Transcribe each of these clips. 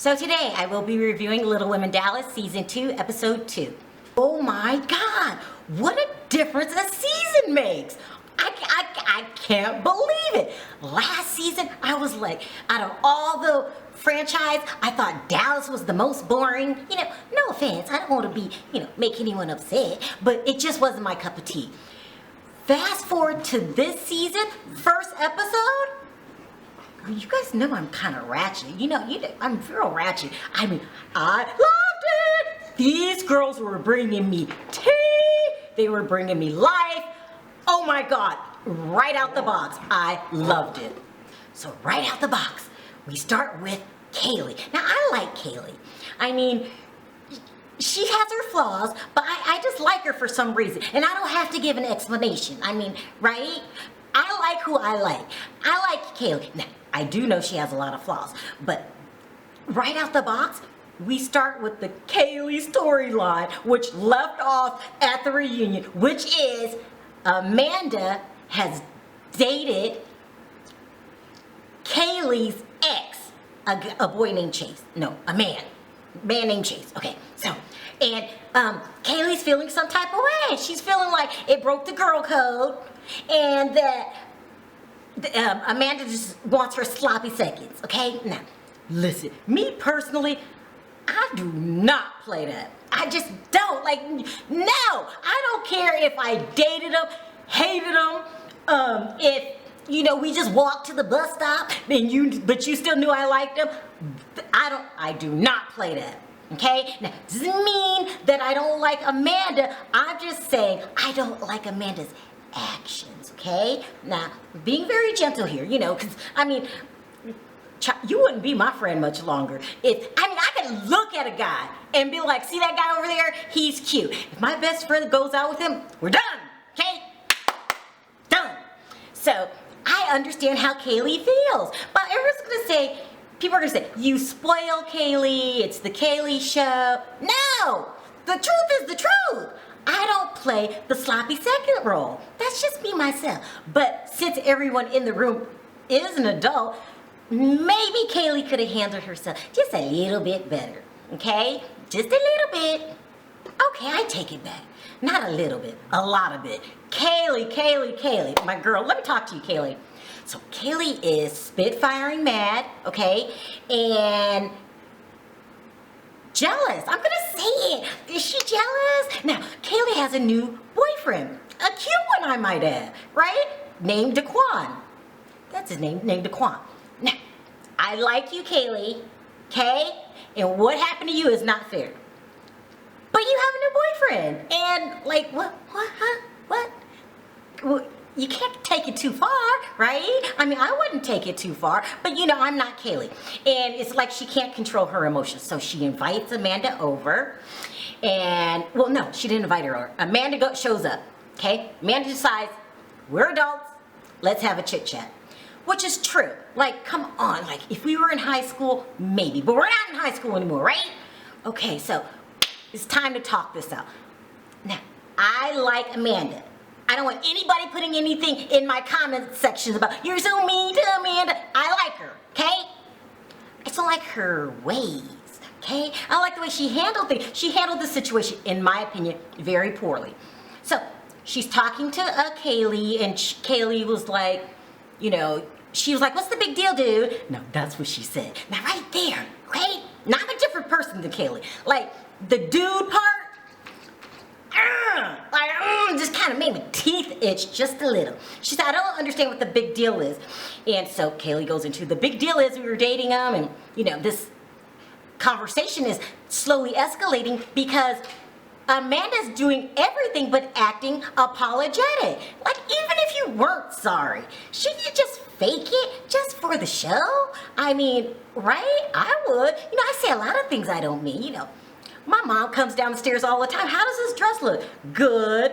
So today I will be reviewing Little Women Dallas Season 2, Episode 2. Oh my God, what a difference a season makes. I can't believe it. Last season, I was like, out of all the franchise, I thought Dallas was the most boring. No offense, I don't want to be, make anyone upset, but it just wasn't my cup of tea. Fast forward to this season, first episode, you guys know I'm kind of ratchet. I'm real ratchet. I loved it. These girls were bringing me tea. They were bringing me life. Oh my God, right out the box, I loved it. So right out the box, we start with Caylea. Now I like Caylea. She has her flaws, but I just like her for some reason. And I don't have to give an explanation. Right? I like who I like. I like Caylea. Now, I do know she has a lot of flaws, but right out the box, we start with the Caylea storyline, which left off at the reunion, which is Amanda has dated Kaylee's ex, a boy named Chase. No, a man named Chase. Okay, so, and Kaylee's feeling some type of way. She's feeling like it broke the girl code, and that Amanda just wants her sloppy seconds, okay? Now, listen, me personally, I do not play that. I just don't. No, I don't care if I dated him, hated him, if, we just walked to the bus stop, but you still knew I liked him. I do not play that. Okay? Now, doesn't mean that I don't like Amanda. I'm just saying I don't like Amanda's actions, okay? Now, being very gentle here, because, you wouldn't be my friend much longer. I could look at a guy and be like, see that guy over there? He's cute. If my best friend goes out with him, we're done, okay? Done. So, I understand how Caylea feels, but people are gonna say, you spoil Caylea, it's the Caylea show. No, the truth is the truth. I don't play the sloppy second role. That's just me myself. But since everyone in the room is an adult, maybe Caylea could have handled herself just a little bit better, okay? Just a little bit. Okay, I take it back. Not a little bit, a lot of it. Caylea, my girl, let me talk to you, Caylea. So Caylea is spitfiring mad, okay? And jealous. I'm gonna say it. Is she jealous? Now, Caylea has a new boyfriend. A cute one, I might add, right? Named Daquan. That's his name, named Daquan. Now, I like you, Caylea, okay? And what happened to you is not fair. But you have a new boyfriend. And, what? Well, you can't take it too far, right? I wouldn't take it too far, but I'm not Caylea. And it's like she can't control her emotions. So she invites Amanda over, and, well, no, she didn't invite her over. Amanda shows up, okay? Amanda decides, we're adults, let's have a chit chat. Which is true. Come on, if we were in high school, maybe, but we're not in high school anymore, right? Okay, so it's time to talk this out. Now, I like Amanda. I don't want anybody putting anything in my comment sections about, you're so mean to Amanda. I like her, okay? I just don't like her ways, okay? I like the way she handled things. She handled the situation, in my opinion, very poorly. So, she's talking to Caylea, and Caylea was like, she was like, what's the big deal, dude? No, that's what she said. Now, right there, okay? Now, I'm a different person than Caylea. The dude part, just kind of made my teeth itch just a little. She said, I don't understand what the big deal is. And so Caylea goes into, the big deal is we were dating him, and, this conversation is slowly escalating because Amanda's doing everything but acting apologetic. Even if you weren't sorry, shouldn't you just fake it just for the show? Right? I would. I say a lot of things I don't mean, My mom comes down the stairs all the time. How does this dress look? Good.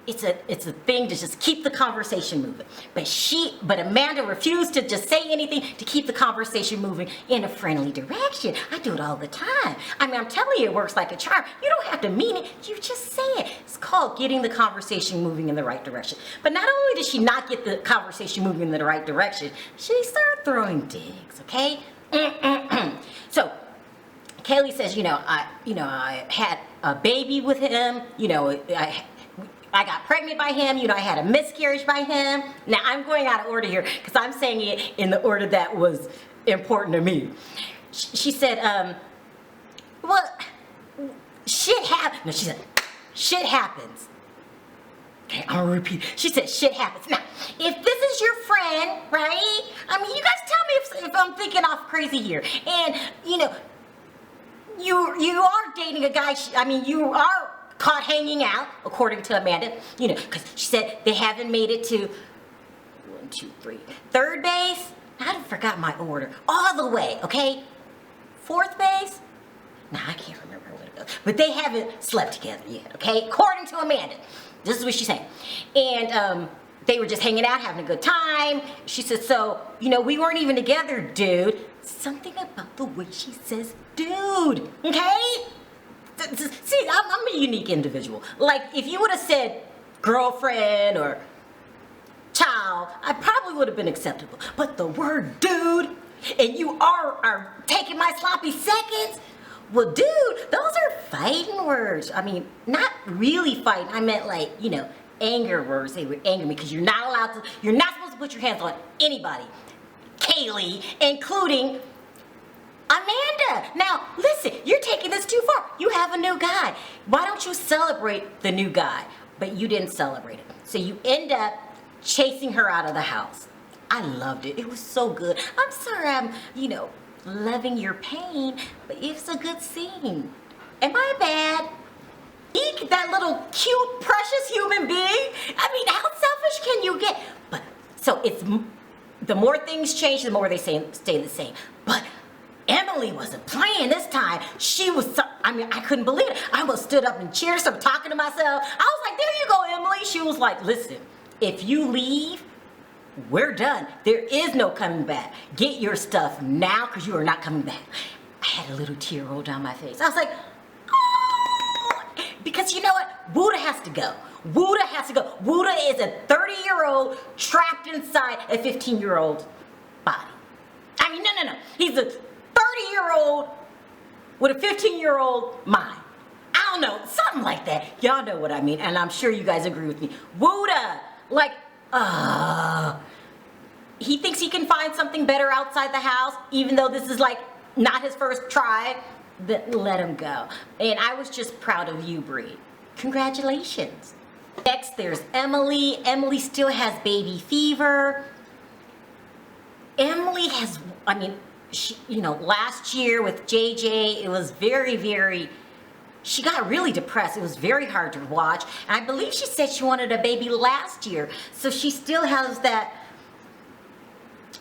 It's a thing to just keep the conversation moving. But Amanda refused to just say anything to keep the conversation moving in a friendly direction. I do it all the time. I'm telling you, it works like a charm. You don't have to mean it. You just say it. It's called getting the conversation moving in the right direction. But not only did she not get the conversation moving in the right direction, she started throwing digs, okay? So Caylea says, I had a baby with him. I got pregnant by him. I had a miscarriage by him. Now I'm going out of order here because I'm saying it in the order that was important to me. She said, well, shit happens. No, she said, shit happens. Okay, I'm gonna repeat. She said, shit happens. Now, if this is your friend, right? I mean, you guys tell me if I'm thinking off crazy here. And, you are dating a guy, you are caught hanging out, according to Amanda, because she said they haven't made it to 1, 2, 3, third base. I forgot my order. All the way, okay? Fourth base? Nah, I can't remember what it goes. But they haven't slept together yet, okay? According to Amanda. This is what she's saying. And they were just hanging out, having a good time. She said, so, we weren't even together, dude. Something about the way she says dude, okay? See, I'm a unique individual. Like, if you would have said girlfriend or child, I probably would have been acceptable. But the word dude, and you are taking my sloppy seconds, well, dude, those are fighting words. I mean, not really fighting. I meant like, anger words. They would anger me because you're not supposed to put your hands on anybody. Caylea, including Amanda. Now, listen, you're taking this too far. You have a new guy. Why don't you celebrate the new guy? But you didn't celebrate it. So you end up chasing her out of the house. I loved it. It was so good. I'm sorry I'm, loving your pain, but it's a good scene. Am I bad? Eek, that little cute, precious human being. I mean, how selfish can you get? But so it's the more things change, the more they stay the same. But Emily wasn't playing this time. She was, I couldn't believe it. I almost stood up in chairs, started talking to myself. I was like, there you go, Emily. She was like, listen, if you leave, we're done. There is no coming back. Get your stuff now because you are not coming back. I had a little tear roll down my face. I was like, oh, because you know what? Wooda has to go. Wooda has to go. Wooda is a 30-year-old trapped inside a 15-year-old body. I mean, no. He's a 30-year-old with a 15-year-old mind. I don't know, something like that. Y'all know what I mean, and I'm sure you guys agree with me. Wooda, like, he thinks he can find something better outside the house, even though this is like not his first try. Then let him go. And I was just proud of you, Bree. Congratulations. Next, there's Emily. Emily still has baby fever. Emily has, she, last year with JJ, it was very, she got really depressed. It was very hard to watch. And I believe she said she wanted a baby last year. So she still has that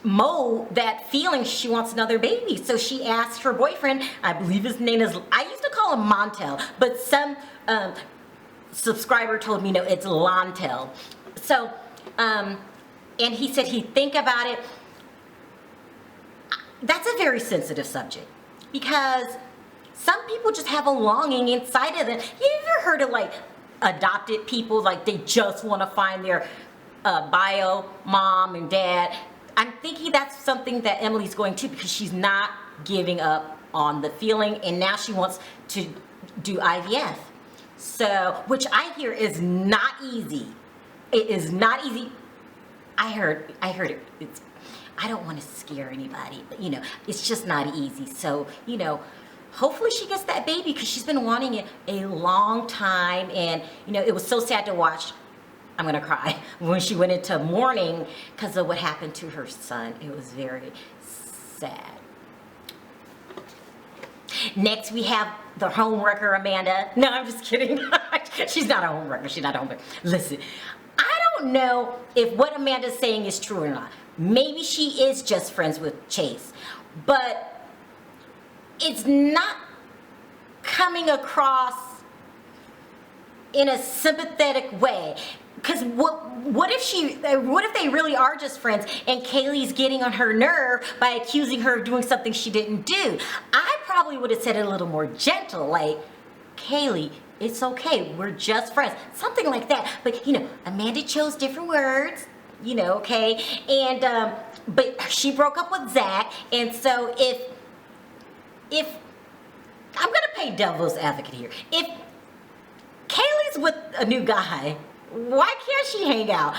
that feeling she wants another baby. So she asked her boyfriend, I believe his name is, I used to call him Montel, but some subscriber told me, no, it's Lontel. So, and he said he'd think about it. That's a very sensitive subject because some people just have a longing inside of them. You ever heard of like adopted people, like they just want to find their bio mom and dad? I'm thinking that's something that Emily's going to because she's not giving up on the feeling and now she wants to do IVF. So, which I hear is not easy. It is not easy. I heard it. I don't want to scare anybody, but it's just not easy. So, hopefully she gets that baby because she's been wanting it a long time. And, it was so sad to watch. I'm going to cry when she went into mourning because of what happened to her son. It was very sad. Next, we have the homewrecker, Amanda. No, I'm just kidding. She's not a homewrecker. She's not a homewrecker. Listen, I don't know if what Amanda's saying is true or not. Maybe she is just friends with Chase, but it's not coming across in a sympathetic way. Because what if they really are just friends and Kaylee's getting on her nerve by accusing her of doing something she didn't do? I probably would have said it a little more gentle, like, Caylea, it's okay, we're just friends. Something like that. But, Amanda chose different words. okay? And, but she broke up with Zach, and so if, I'm gonna play devil's advocate here. If Kaylee's with a new guy, why can't she hang out?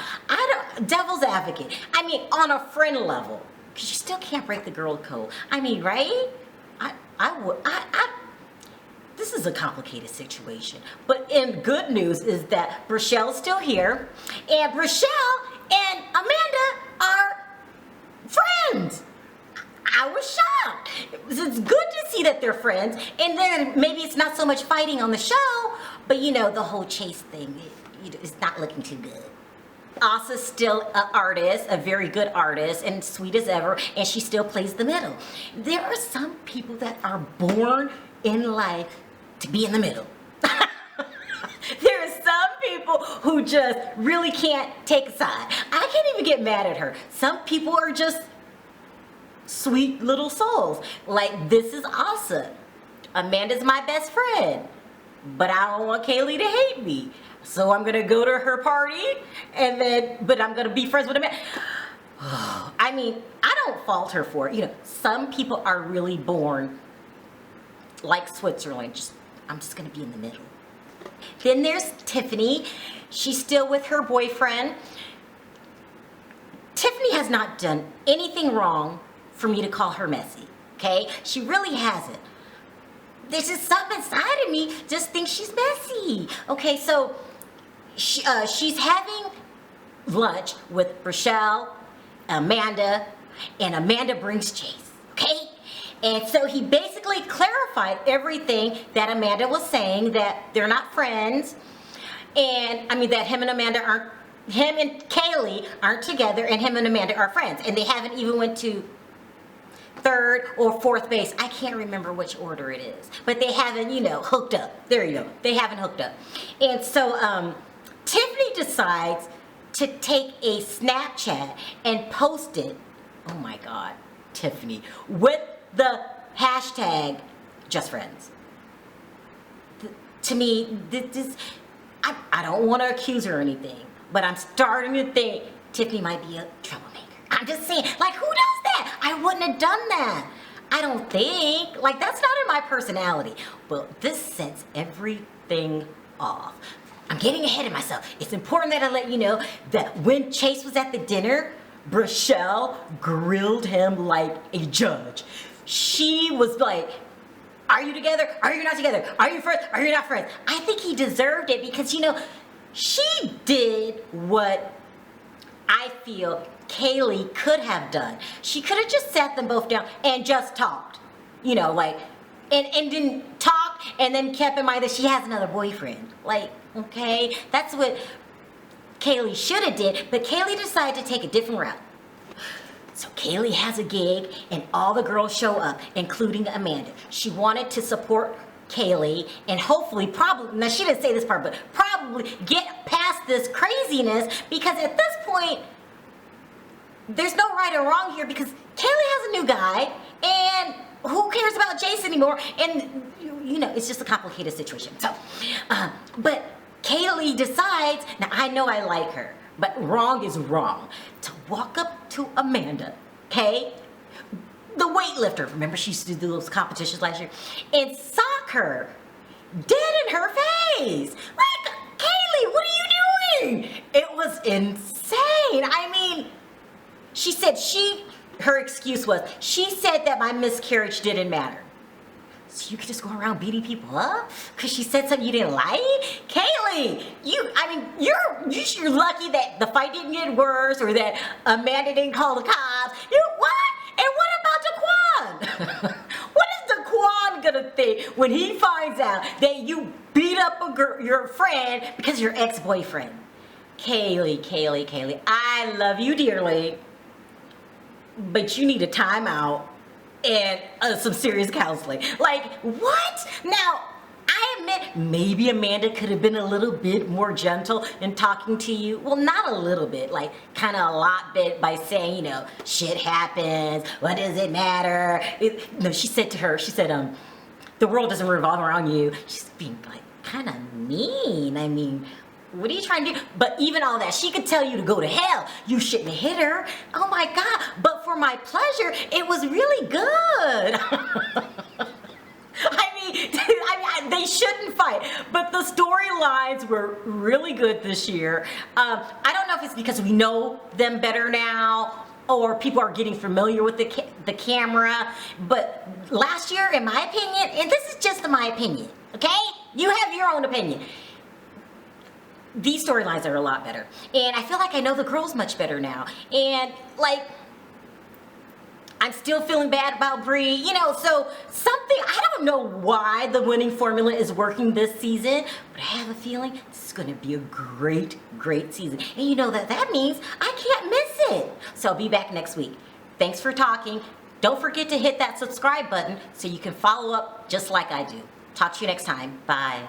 Devil's advocate. I mean, on a friend level, because you still can't break the girl code. I mean, right? This is a complicated situation. But in good news is that Rochelle's still here, and Rochelle and Amanda are friends. I was shocked. It's good to see that they're friends, and then maybe it's not so much fighting on the show, but the whole chase thing, it's not looking too good. Asa's still an artist, a very good artist, and sweet as ever, and she still plays the middle. There are some people that are born in life to be in the middle. There are some people who just really can't take a side. I can't even get mad at her. Some people are just sweet little souls. Like, this is Asa. Amanda's my best friend, but I don't want Caylea to hate me. So I'm gonna go to her party, but I'm gonna be friends with Amanda. I mean, I don't fault her for it. Some people are really born like Switzerland. I'm just gonna be in the middle. Then there's Tiffany. She's still with her boyfriend. Tiffany has not done anything wrong for me to call her messy, okay? She really hasn't. There's just something inside of me just thinks she's messy. Okay, so she's having lunch with Rochelle, Amanda, and Amanda brings Chase, okay? And so he basically clarified everything that Amanda was saying, that they're not friends, and that him and Caylea aren't together, and him and Amanda are friends, and they haven't even went to third or fourth base. I can't remember which order it is, but they haven't, hooked up. There you go. They haven't hooked up. And so Tiffany decides to take a Snapchat and post it. Oh my God, Tiffany, with the hashtag just friends. To me, I don't want to accuse her or anything, but I'm starting to think Tiffany might be a troublemaker. I'm just saying, like, who does that? I wouldn't have done that. I don't think. Like, that's not in my personality. Well, this sets everything off. I'm getting ahead of myself. It's important that I let you know that when Chase was at the dinner, Rochelle grilled him like a judge. She was like, are you together? Are you not together? Are you friends? Are you not friends? I think he deserved it because, she did what I feel Caylea could have done. She could have just sat them both down and just talked, and didn't talk, and then kept in mind that she has another boyfriend. Like, okay, that's what Caylea should have did, but Caylea decided to take a different route. So Caylea has a gig, and all the girls show up, including Amanda. She wanted to support Caylea and hopefully, now she didn't say this part, but probably get past this craziness, because at this point, there's no right or wrong here, because Caylea has a new guy, and who cares about Jason anymore? And, it's just a complicated situation. So, but Caylea decides, now I know I like her, but wrong is wrong, to walk up to Amanda, okay? The weightlifter, remember she used to do those competitions last year, and sock her dead in her face. Like, Caylea, what are you doing? It was insane. She said her excuse was, she said that my miscarriage didn't matter. So you could just go around beating people up because she said something you didn't like? Caylea, you're lucky that the fight didn't get worse, or that Amanda didn't call the cops. What? And what about Daquan? What is Daquan gonna think when he finds out that you beat up your friend because of your ex-boyfriend? Caylea, I love you dearly, but you need a timeout and some serious counseling. Like, what? Now, I admit, maybe Amanda could have been a little bit more gentle in talking to you. Well, not a little bit, like kind of a lot bit, by saying, shit happens, what does it matter? She said, the world doesn't revolve around you. She's being like kind of mean. what are you trying to do? But even all that, she could tell you to go to hell. You shouldn't have hit her. Oh my God. But for my pleasure, it was really good. They shouldn't fight, but the storylines were really good this year. I don't know if it's because we know them better now, or people are getting familiar with the camera, but last year, in my opinion, and this is just my opinion, okay? You have your own opinion. These storylines are a lot better, and I feel like I know the girls much better now, and like, I'm still feeling bad about Bree, you know, so something, I don't know why the winning formula is working this season, but I have a feeling this is going to be a great, great season. And you know that means I can't miss it. So I'll be back next week. Thanks for talking. Don't forget to hit that subscribe button so you can follow up just like I do. Talk to you next time. Bye.